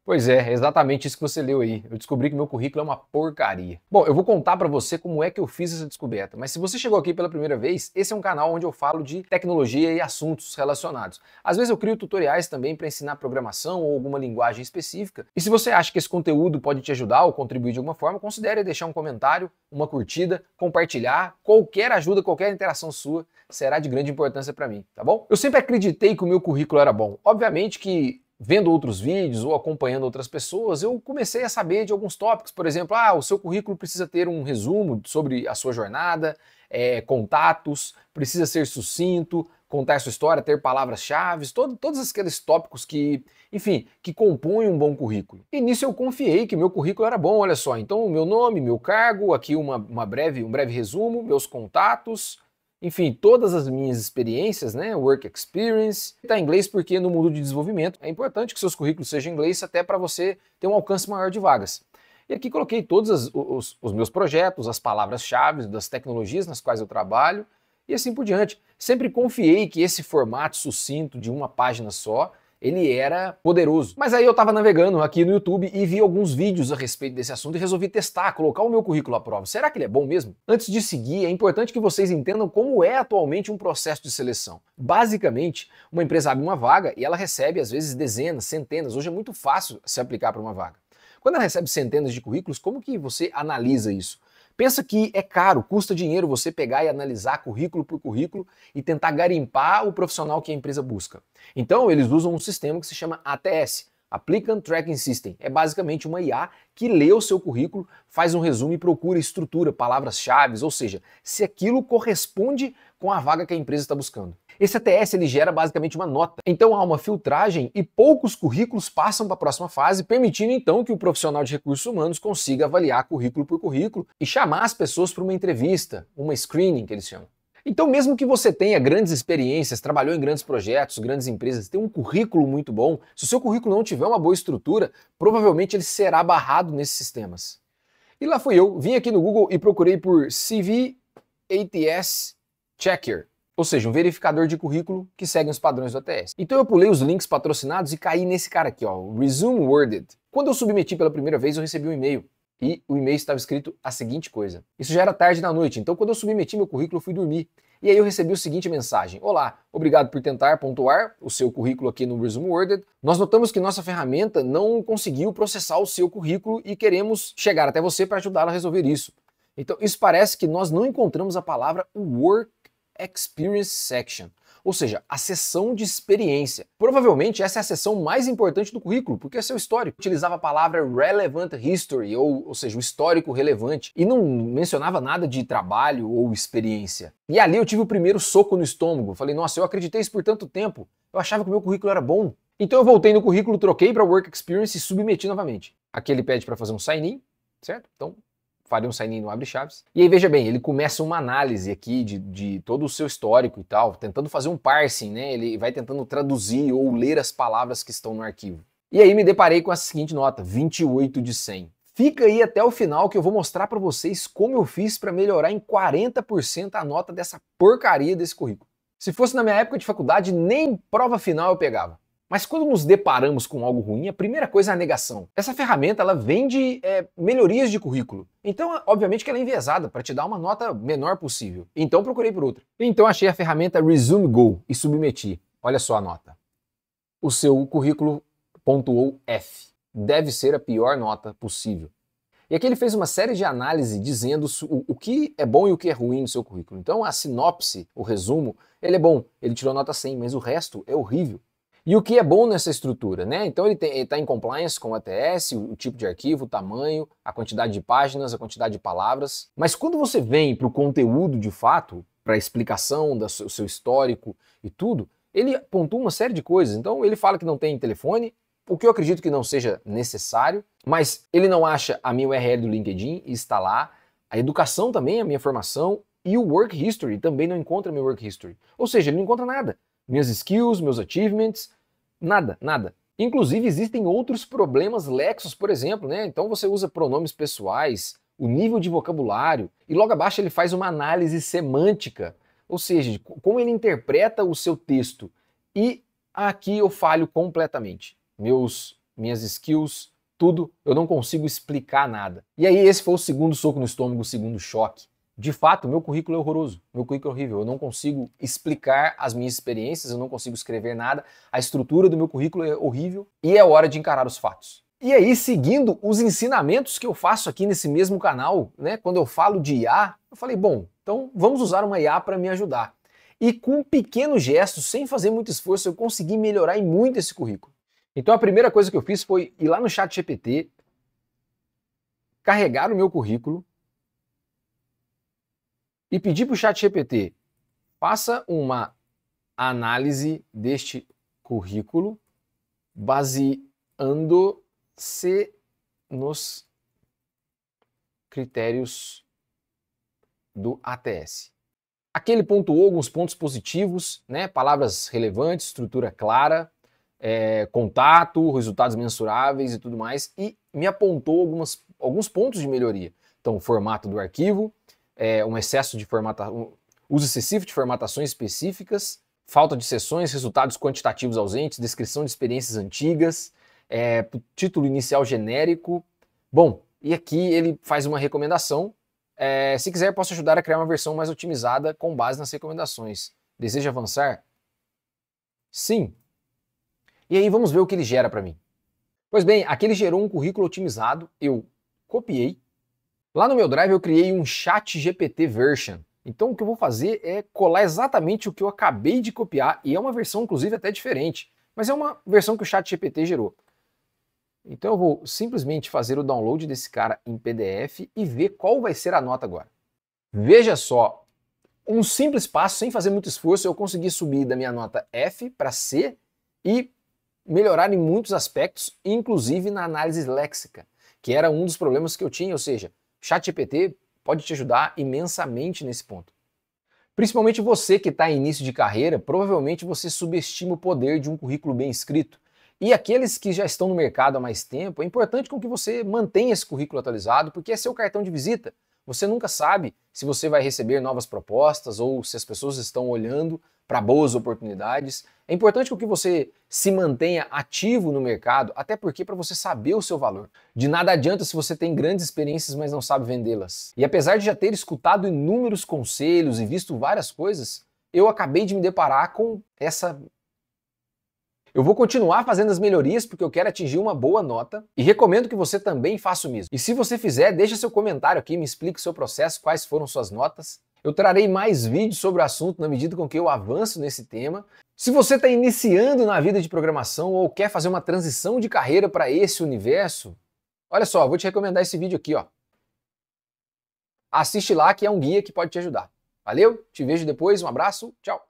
Pois é exatamente isso que você leu aí. Eu descobri que meu currículo é uma porcaria. Bom, eu vou contar pra você como é que eu fiz essa descoberta, mas se você chegou aqui pela primeira vez, esse é um canal onde eu falo de tecnologia e assuntos relacionados. Às vezes eu crio tutoriais também para ensinar programação ou alguma linguagem específica, e se você acha que esse conteúdo pode te ajudar ou contribuir de alguma forma, considere deixar um comentário, uma curtida, compartilhar, qualquer ajuda, qualquer interação sua será de grande importância para mim, tá bom? Eu sempre acreditei que o meu currículo era bom. Obviamente que vendo outros vídeos ou acompanhando outras pessoas, eu comecei a saber de alguns tópicos, por exemplo, o seu currículo precisa ter um resumo sobre a sua jornada, contatos, precisa ser sucinto, contar a sua história, ter palavras-chave, todos aqueles tópicos que, enfim, que compõem um bom currículo. E nisso eu confiei que meu currículo era bom, olha só, então o meu nome, meu cargo, aqui um breve resumo, meus contatos, enfim, todas as minhas experiências, né, work experience, está em inglês porque no mundo de desenvolvimento é importante que seus currículos sejam em inglês até para você ter um alcance maior de vagas. E aqui coloquei todos os meus projetos, as palavras-chave das tecnologias nas quais eu trabalho e assim por diante. Sempre confiei que esse formato sucinto de uma página só ele era poderoso. Mas aí eu estava navegando aqui no YouTube e vi alguns vídeos a respeito desse assunto e resolvi testar, colocar o meu currículo à prova. Será que ele é bom mesmo? Antes de seguir, é importante que vocês entendam como é atualmente um processo de seleção. Basicamente, uma empresa abre uma vaga e ela recebe às vezes dezenas, centenas, hoje é muito fácil se aplicar para uma vaga. Quando ela recebe centenas de currículos, como que você analisa isso? Pensa que é caro, custa dinheiro você pegar e analisar currículo por currículo e tentar garimpar o profissional que a empresa busca. Então eles usam um sistema que se chama ATS, Applicant Tracking System. É basicamente uma IA que lê o seu currículo, faz um resumo e procura estrutura, palavras-chave, ou seja, se aquilo corresponde com a vaga que a empresa está buscando. Esse ATS ele gera basicamente uma nota. Então há uma filtragem e poucos currículos passam para a próxima fase, permitindo então que o profissional de recursos humanos consiga avaliar currículo por currículo e chamar as pessoas para uma entrevista, uma screening que eles chamam. Então mesmo que você tenha grandes experiências, trabalhou em grandes projetos, grandes empresas, tem um currículo muito bom, se o seu currículo não tiver uma boa estrutura, provavelmente ele será barrado nesses sistemas. E lá fui eu, vim aqui no Google e procurei por CV ATS Checker, ou seja, um verificador de currículo que segue os padrões do ATS. Então eu pulei os links patrocinados e caí nesse cara aqui, ó, Resume Worded. Quando eu submeti pela primeira vez, eu recebi um e-mail. E o e-mail estava escrito a seguinte coisa. Isso já era tarde da noite, então quando eu submeti meu currículo, eu fui dormir. E aí eu recebi a seguinte mensagem. Olá, obrigado por tentar pontuar o seu currículo aqui no Resume Worded. Nós notamos que nossa ferramenta não conseguiu processar o seu currículo e queremos chegar até você para ajudá-la a resolver isso. Então isso parece que nós não encontramos a palavra Work Experience Section, ou seja, a seção de experiência. Provavelmente essa é a seção mais importante do currículo, porque é seu histórico. Utilizava a palavra Relevant History, ou seja, o histórico relevante, e não mencionava nada de trabalho ou experiência. E ali eu tive o primeiro soco no estômago. Falei, nossa, eu acreditei isso por tanto tempo, eu achava que o meu currículo era bom. Então eu voltei no currículo, troquei para Work Experience e submeti novamente. Aqui ele pede para fazer um sign-in, certo? Então farei um sign-in no Abre Chaves. E aí veja bem, ele começa uma análise aqui de todo o seu histórico e tal, tentando fazer um parsing, né? Ele vai tentando traduzir ou ler as palavras que estão no arquivo. E aí me deparei com a seguinte nota, 28 de 100. Fica aí até o final que eu vou mostrar para vocês como eu fiz para melhorar em 40% a nota dessa porcaria desse currículo. Se fosse na minha época de faculdade, nem prova final eu pegava. Mas quando nos deparamos com algo ruim, a primeira coisa é a negação. Essa ferramenta ela vende melhorias de currículo. Então, obviamente que ela é enviesada para te dar uma nota menor possível. Então procurei por outra. Então achei a ferramenta Resume Go e submeti. Olha só a nota. O seu currículo pontuou F. Deve ser a pior nota possível. E aqui ele fez uma série de análises dizendo o que é bom e o que é ruim no seu currículo. Então a sinopse, o resumo, ele é bom. Ele tirou nota 100, mas o resto é horrível. E o que é bom nessa estrutura, né? Então ele está em compliance com o ATS, o tipo de arquivo, o tamanho, a quantidade de páginas, a quantidade de palavras. Mas quando você vem para o conteúdo de fato, para a explicação do seu histórico e tudo, ele pontua uma série de coisas. Então ele fala que não tem telefone, o que eu acredito que não seja necessário, mas ele não acha a minha URL do LinkedIn e está lá. A educação também, a minha formação, e o Work History também não encontra meu Work History. Ou seja, ele não encontra nada. Minhas skills, meus achievements, nada, nada. Inclusive existem outros problemas lexos, por exemplo, né? Então você usa pronomes pessoais, o nível de vocabulário, e logo abaixo ele faz uma análise semântica, ou seja, de como ele interpreta o seu texto. E aqui eu falho completamente. Meus minhas skills, tudo, eu não consigo explicar nada. E aí esse foi o segundo soco no estômago, o segundo choque. De fato, meu currículo é horroroso, meu currículo é horrível, eu não consigo explicar as minhas experiências, eu não consigo escrever nada, a estrutura do meu currículo é horrível e é hora de encarar os fatos. E aí, seguindo os ensinamentos que eu faço aqui nesse mesmo canal, né, quando eu falo de IA, eu falei, bom, então vamos usar uma IA para me ajudar. E com pequenos gestos, sem fazer muito esforço, eu consegui melhorar em muito esse currículo. Então a primeira coisa que eu fiz foi ir lá no ChatGPT, carregar o meu currículo e pedir para o ChatGPT, faça uma análise deste currículo baseando-se nos critérios do ATS. Aqui ele pontuou alguns pontos positivos, né? Palavras relevantes, estrutura clara, contato, resultados mensuráveis e tudo mais, e me apontou alguns pontos de melhoria. Então, o formato do arquivo, um excesso de uso excessivo de formatações específicas, falta de seções, resultados quantitativos ausentes, descrição de experiências antigas, título inicial genérico. Bom, e aqui ele faz uma recomendação. Se quiser, posso ajudar a criar uma versão mais otimizada com base nas recomendações. Deseja avançar? Sim. E aí vamos ver o que ele gera para mim. Pois bem, aqui ele gerou um currículo otimizado, eu copiei. Lá no meu Drive eu criei um ChatGPT version. Então o que eu vou fazer é colar exatamente o que eu acabei de copiar, e é uma versão inclusive até diferente, mas é uma versão que o ChatGPT gerou. Então eu vou simplesmente fazer o download desse cara em PDF e ver qual vai ser a nota agora. Veja só, um simples passo, sem fazer muito esforço, eu consegui subir da minha nota F para C e melhorar em muitos aspectos, inclusive na análise léxica, que era um dos problemas que eu tinha, ou seja, ChatGPT pode te ajudar imensamente nesse ponto. Principalmente você que está em início de carreira, provavelmente você subestima o poder de um currículo bem escrito. E aqueles que já estão no mercado há mais tempo, é importante com que você mantenha esse currículo atualizado, porque é seu cartão de visita. Você nunca sabe se você vai receber novas propostas ou se as pessoas estão olhando para boas oportunidades. É importante que você se mantenha ativo no mercado, até porque para você saber o seu valor. De nada adianta se você tem grandes experiências, mas não sabe vendê-las. E apesar de já ter escutado inúmeros conselhos e visto várias coisas, eu acabei de me deparar com essa... Eu vou continuar fazendo as melhorias porque eu quero atingir uma boa nota e recomendo que você também faça o mesmo. E se você fizer, deixa seu comentário aqui, me explique o seu processo, quais foram suas notas. Eu trarei mais vídeos sobre o assunto na medida com que eu avanço nesse tema. Se você está iniciando na vida de programação ou quer fazer uma transição de carreira para esse universo, olha só, vou te recomendar esse vídeo aqui, ó. Assiste lá que é um guia que pode te ajudar. Valeu, te vejo depois, um abraço, tchau!